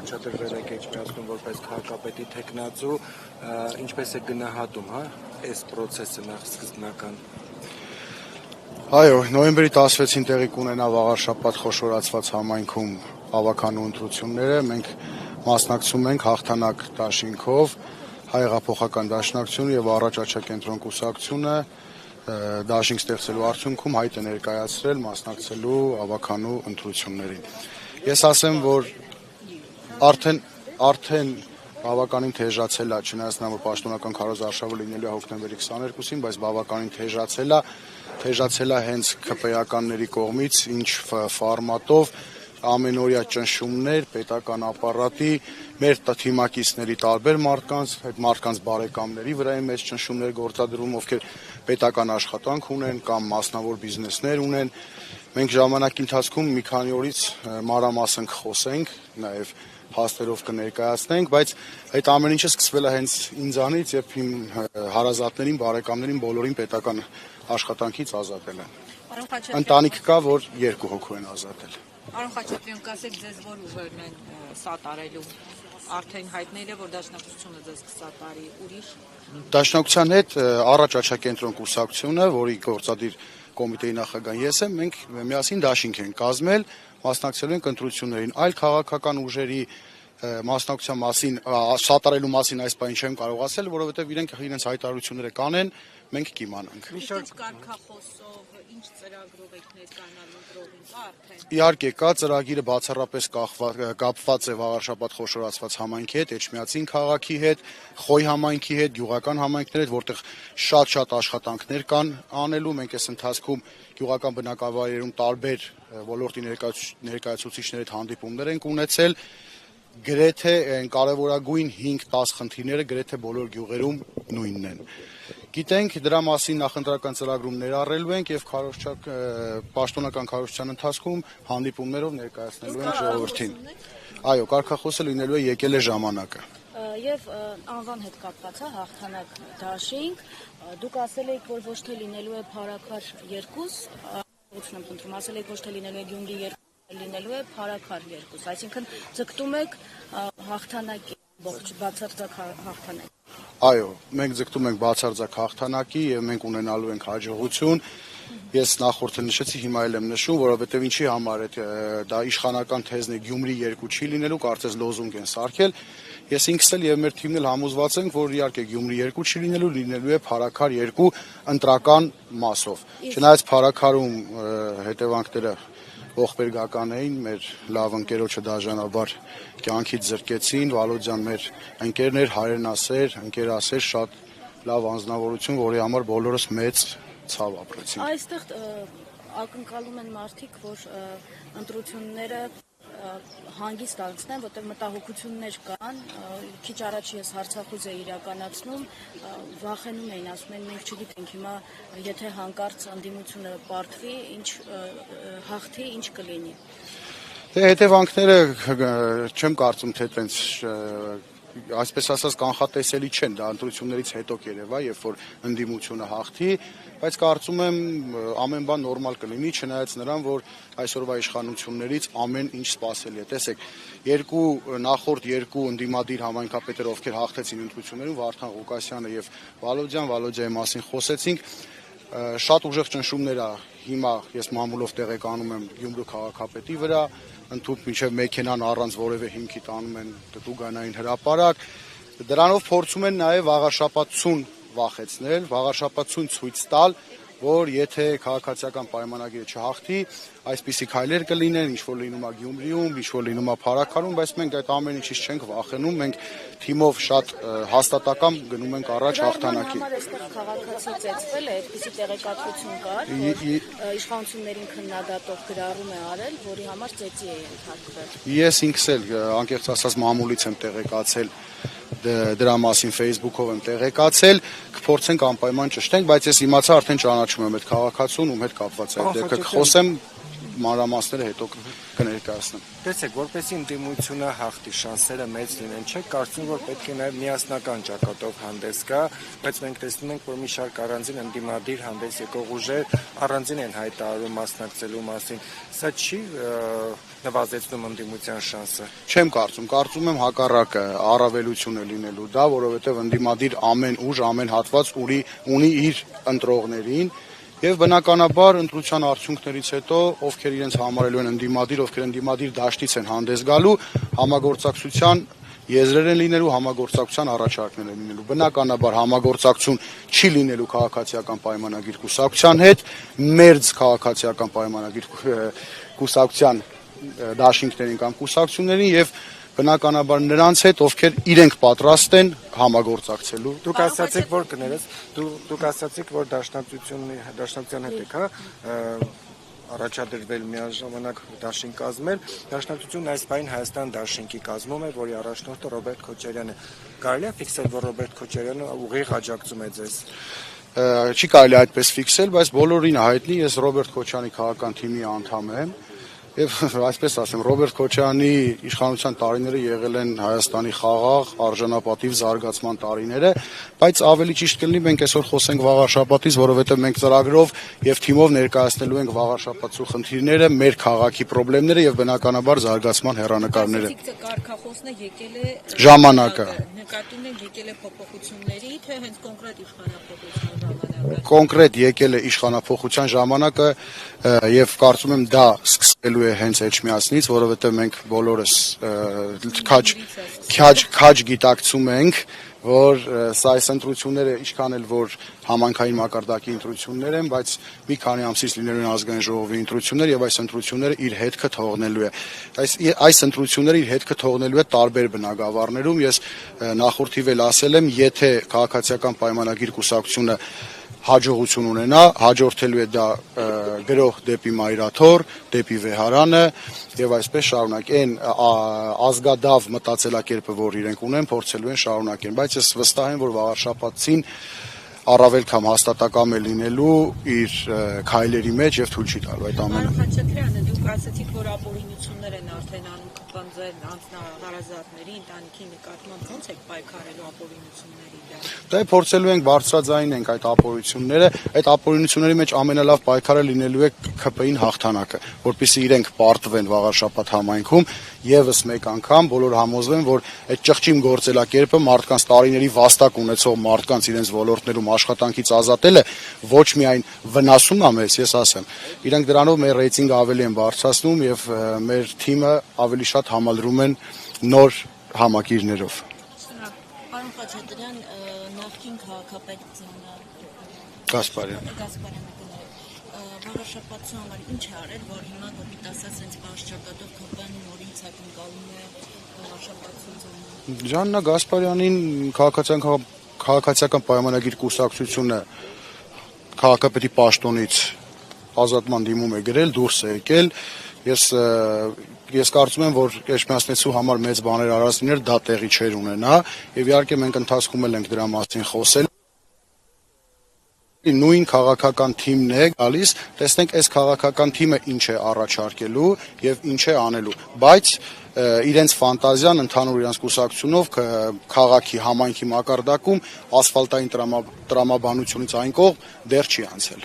առաջադրվել եք Էջմիածնում որպես քաղաքապետի թեկնածու, ինչպես է գնահատում, այս process-ը նախ սկզբնական։ Այո, նոյեմբերի 16-ին տեղի կունենա վաղար շաբաթ խոշորացված համայնքում ավականու ընտրությունները, մենք մասնակցում ենք հաղթանակ դաշինքով, Հայ հեղափոխական դաշնակցությունը եւ Առաջ աչակենտրոն կուսակցությունը դաշինք ստեղծելու արդյունքում հայտ է ներկայացրել մասնակցելու ավականու ընտրություններին։ Ես ասեմ, որ արդեն բավականին թեժացել է, չնայած նա որ պաշտոնական քարոզարշավը լինելու է հոկտեմբերի 22-ին, բայց բավականին թեժացել է հենց ԿՊԵ-ականների կողմից, ինչ ֆորմատով ամենօրյա ճնշումներ պետական ապարատի, մեր թիմակիցների տարբեր մարդկանց, այդ մարդկանց բարեկամների վրա են մեծ ճնշումներ գործադրում, ովքեր պետական աշխատանք ունեն կամ մասնավոր բիզնեսներ ունեն։ Մենք ժամանակի ընթացքում մի քանի օրից մանրամասն կխոսենք, նաև փաստերով կներկայացնենք, բայց այդ ամեն ինչը սկսվել է հենց ինձանից եւ իմ հարազատներին, բարեկամներին բոլորին պետական աշխատանքից ազատել են։ Ընտանիք կա, որ 2 հոգու են ազատել։ Պարոն Խաչատրյան, կասեք ձեզ որ ուժերն են սատարելու, արդեն հայտնել է, որ դաշնակցությունը ձեզ կսատարի, ուրիշ։ Դաշնակցության հետ Առաջ աչակենտրոն կուսակցությունը, որի գործադիր կոմիտեի նախագահն ես եմ, մենք միասին դաշինք ենք կազմել, մասնակցելու ենք ընտրություններին, այլ քաղաքական ուժերի մասնակցության մասին, սատարելու մասին այս բանը չեմ կարող ասել, որովհետև իրենց հայտարարությունները կանեն, մենք կիմանանք։ Ինչ կարգախոսով, ինչ ծրագրով եք ներկայանալու ընտրողին, կա արդեն։ Իհարկե կա, ծրագիրը բացառապես կապված է վաղար շաբաթ խոշորացված համայնքի հետ, Էջմիածին քաղաքի հետ, Խոյ համայնքի հետ, գյուղական համայնքների հետ, որտեղ շատ աշխատանքներ կան անելու, մենք այս ընթացքում գյուղական բնակավայրերում տարբեր ոլորտի ներկայացուցիչների հետ հանդիպումներ ենք ունեցել, գրեթե կարևորագույն 5-10 խնդիրները գրեթե բոլոր գյուղերում նույնն են։ Գիտենք, դրա մասին նախընտրական ծրագրում ներառելու ենք եւ պաշտոնական քարոզչության ընթացքում հանդիպումներով ներկայացնելու ենք ժողովրդին։ Այո, կարգախոսը լինելու է եկել է ժամանակը։ Եվ անվան հետ կապված է հաղթանակ դաշինք, դուք ասել եք, որ ոչ թե լինելու է Փարաքար 2, ողջունում եմ, ասել եք ոչ թե լինելու է Գյումրի 2, լինելու է Փարաքար 2, այսինքն ձգտում եք հաղթանակի, բացարձակ հաղթանակի։ Այո, մենք ձգտում ենք բացարձակ հաղթանակի եւ մենք ունենալու ենք հաջողություն։ Ես նախորդը նշեցի, հիմա էլ եմ նշում, որովհետեւ ինչի համար է դա իշխանական թեզն է Գյումրի 2 չի լինելու, կարծես լոզունգ են սարքել։ Ես ինքս էլ եւ մեր թիմն էլ համոզված ենք, որ իհարկե Գյումրի 2 չի լինելու է Փարաքար 2 ընտրական մասով։ Չնայած Փարաքարում հետևանքները ողբերգական էին, մեր լավ ընկերոջը դաժանաբար կյանքից զրկեցին, Վալոդյան մեր ընկերներ, հայրենասեր, ընկերասեր, շատ լավ անձնավորություն, որի համար բոլորս մեծ ցավ ապրեցինք։ Այստեղ ակնկալում են մարդիկ, որ ընտրությունները հանգիստ անցնեն, որտեղ մտահոգություններ կան, քիչ առաջ ես հարցախուզ էի իրականացնում, վախենում էին, ասում են մենք չգիտենք հիմա եթե հանկարծ ընդդիմությունը պարտվի, ինչ հաղթի, ինչ կլինի։ Դե հետևանքները չեմ կարծում թե այտենց այսպես ասած կանխատեսելի չեն, դա ընտրություններից հետո կերևա, երբ որ ընդդիմությունը հաղթի, բայց կարծում եմ ամեն բան նորմալ կլինի, չնայած նրան, որ այսօրվա իշխանություններից ամեն ինչ սպասելի է։ Տեսեք, նախորդ երկու ընդդիմադիր համայնքապետեր, ովքեր հաղթեցին ընտրություններում, Վարդան Ղուկասյանը եւ Վալոդյանի մասին խոսեցինք, շատ ուժեղ ճնշումներ է հիմա ես մամուլով տեղեկանում եմ Գյումրու քաղաքապետի վրա, ընդհանուր մինչև մեքենան առանց որևէ հիմքի տանում են Տտուգանային հրապարակ, դրանով փորձում են նաև վաղարշապատություն վախեցնել, վաղարշապատություն ցույց տալ, որ եթե քաղաքացիական պայմանագիրը չհաղթի, այսպիսի քայլեր կլինեն, ինչ որ լինում է Գյումրիում, ինչ որ լինում է Փարաքարում, բայց մենք այդ ամեն ինչից չենք վախենում, մենք թիմով շատ հաստատակամ գնում ենք առաջ հաղթանակի։ Այստեղ քաղաքացի ծեծվել է, այդպիսի տեղեկատվություն կար, որ իշխանություններին քննադատող գրառում է արել, որի համար ծեծի է ենթարկվել։ Ես ինքս էլ անկեղծ ասած մամուլից եմ տեղեկացել դրա մասին Facebook-ով եմ տեղեկացել, կփորձենք անպայման ճշտենք, բայց ես իմացա արդեն ճանաչում եմ այդ քաղաքացուն, ում հետ կապված է այդ դեպքը, կխոսեմ մանրամասները հետո կներկայացնեմ։ Տեսեք, որպեսզի ընդդիմությունը հաղթի, շանսերը մեծ լինեն, չէ՞, կարծում որ պետք է նաև միասնական ճակատով հանդես գա, բայց մենք տեսնում ենք, որ մի շարք առանձին ընդդիմադիր հանդես եկող ուժեր առանձին են հայտարարում մասնակցելու մասին։ Սա չի նվազեցնում ընդդիմության շանսը։ Չեմ կարծում եմ հակառակը առավելություն է լինելու դա, որովհետև ընդդիմադիր ամեն ուժ, ամեն հատված ունի իր ընտրողներին եւ բնականաբար ընտրության արդյունքներից հետո ովքեր իրենց համարելու են ընդդիմադիր, ովքեր ընդդիմադիր դաշտից են հանդես գալու, համագործակցության եզրեր են լինելու, համագործակցության առաջարկներ են լինելու։ Բնականաբար համագործակցություն չի լինելու քաղաքացիական պայմանագիր կուսակցության հետ, մերձ քաղաքացիական պայմանագիր կուսակցության դաշինքներին կամ կուսակցություններին եւ բնականաբար նրանց հետ, ովքեր իրենք պատրաստ են համագործակցելու։ Դուք ասացիք, որ կներես, դուք ասացիք, որ դաշնակցության հետ եք, առաջադրվել միաժամանակ դաշինք կազմել, դաշնակցությունն այս պահին Հայաստան դաշինքի կազմում է, որի առաջնորդը Ռոբերտ Քոչարյանն է։ Կարելի է ֆիքսել, որ Ռոբերտ Քոչարյանը ուղիղ աջակցում է ձեզ։ Չի կարելի այդպես ֆիքսել, բայց բոլորին հայտնի, ես Ռոբերտ Քոչարյանի քաղաքական թիմի անդամ եմ։ Եվ այսպես ասեմ, Ռոբերտ Քոչարյանի իշխանության տարիները եղել են Հայաստանի խաղաղ, արժանապատիվ զարգացման տարիները, բայց ավելի ճիշտ կլինի մենք այսօր խոսենք վաղարշապատից, որովհետև մենք ծրագրով եւ թիմով ներկայացնելու ենք վաղարշապատցու խնդիրները, մեր քաղաքի խնդիրները եւ բնականաբար զարգացման հեռանկարները։ Կարգախոսն է եկել է ժամանակը։ Նկատում եք եկել է փոփոխությունների, թե հենց կոնկրետ իշխանափոխության ժամանակը։ Կոնկրետ եկել է իշխանափոխության ժամանակը եւ կարծում եմ դա սկսելու է հենց Էջմիածնից, որովհետեւ մենք բոլորս քաջ գիտակցում ենք, որ սա այս ընտրությունները ինչքան էլ որ համայնքային մակարդակի ընտրություններ են, բայց մի քանի ամսից լինելու են ազգային ժողովի ընտրություններ եւ այս ընտրությունները իր հետքը թողնելու է։ Այս ընտրությունները իր հետքը թողնելու է տարբեր բնագավառներում։ Ես նախորդիվ էլ ասել եմ, եթե քաղաքացիական պայմանագիր կուսակցությունը հաջողություն ունենա, հաջորդելու է դա գրող դեպի Մայրաթոր, դեպի Վեհարանը եւ այսպես շարունակ այն ազգադավ մտածելակերպը, որ իրենք ունեն, փորձելու են շարունակեն, բայց ես վստահ եմ, որ վաղարշապատցին առավել կամ հաստատակամ է լինելու իր քայլերի մեջ եւ թույլ չի տալու այդ ամենը։ Պարոն Խաչատրյանը, դուք ասացիք, որ ապօրինություններ են արդեն անում կպանձել անձնահարազատների ընտանիքի նկատմամբ, ո՞նց եք պայքարելու ապօրինությունների դեմ։ Դե փորձելու ենք բարձրաձայն ենք այդ ապօրինությունները, այդ ապօրինությունների մեջ ամենալավ պայքարը լինելու է ՔՊ-ին հաղթանակը, որպեսզի իրենք պարտվեն վաղարշապատ համայնքում եւս մեկ անգամ բոլոր համոզվեն, որ այդ ճղճիմ գործելակերպը մարդկանց տարիների վաստակ ունեցող մարդկանց իրենց ոլորտներում աշխատանքից ազատելը ոչ միայն վնասում է մեզ, ես ասեմ, իրենք դրանով մեր ռեյտինգը ավելի են բարձրացնում եւ մեր թիմը ավելի շատ համալրում են նոր համակիրներով։ Պարոն Խաչատրյան, նախկին քաղաքապետ Գասպարյանը վաղարշապատցու համար ինչ է արել, որ հիմա կոպիտ ասած հենց վարչապետով ԿՊ-ն նորից ակնկալում է վաղարշապատցու զոնը։ Ժաննա Գասպարյանին քաղաքացիական պայմանագիր կուսակցությունը քաղաքապետի պաշտոնից ազատման դիմում է գրել, դուրս է եկել։ Ես կարծում եմ, որ Էջմիածնեցու համար մեծ բաներ արած լիներ, դա տեղի չէր ունենա, եւ իհարկե մենք ընթացքում ենք դրա մասին խոսել։ Նույն քաղաքական թիմն է գալիս, տեսնենք այս քաղաքական թիմը ինչ է առաջարկելու եւ ինչ է անելու, բայց իրենց ֆանտազիան ընդհանուր իրենց կուսակցությունով քաղաքի համայնքի մակարդակում ասֆալտային տրամաբանությունից այն կողմ դեռ չի անցել։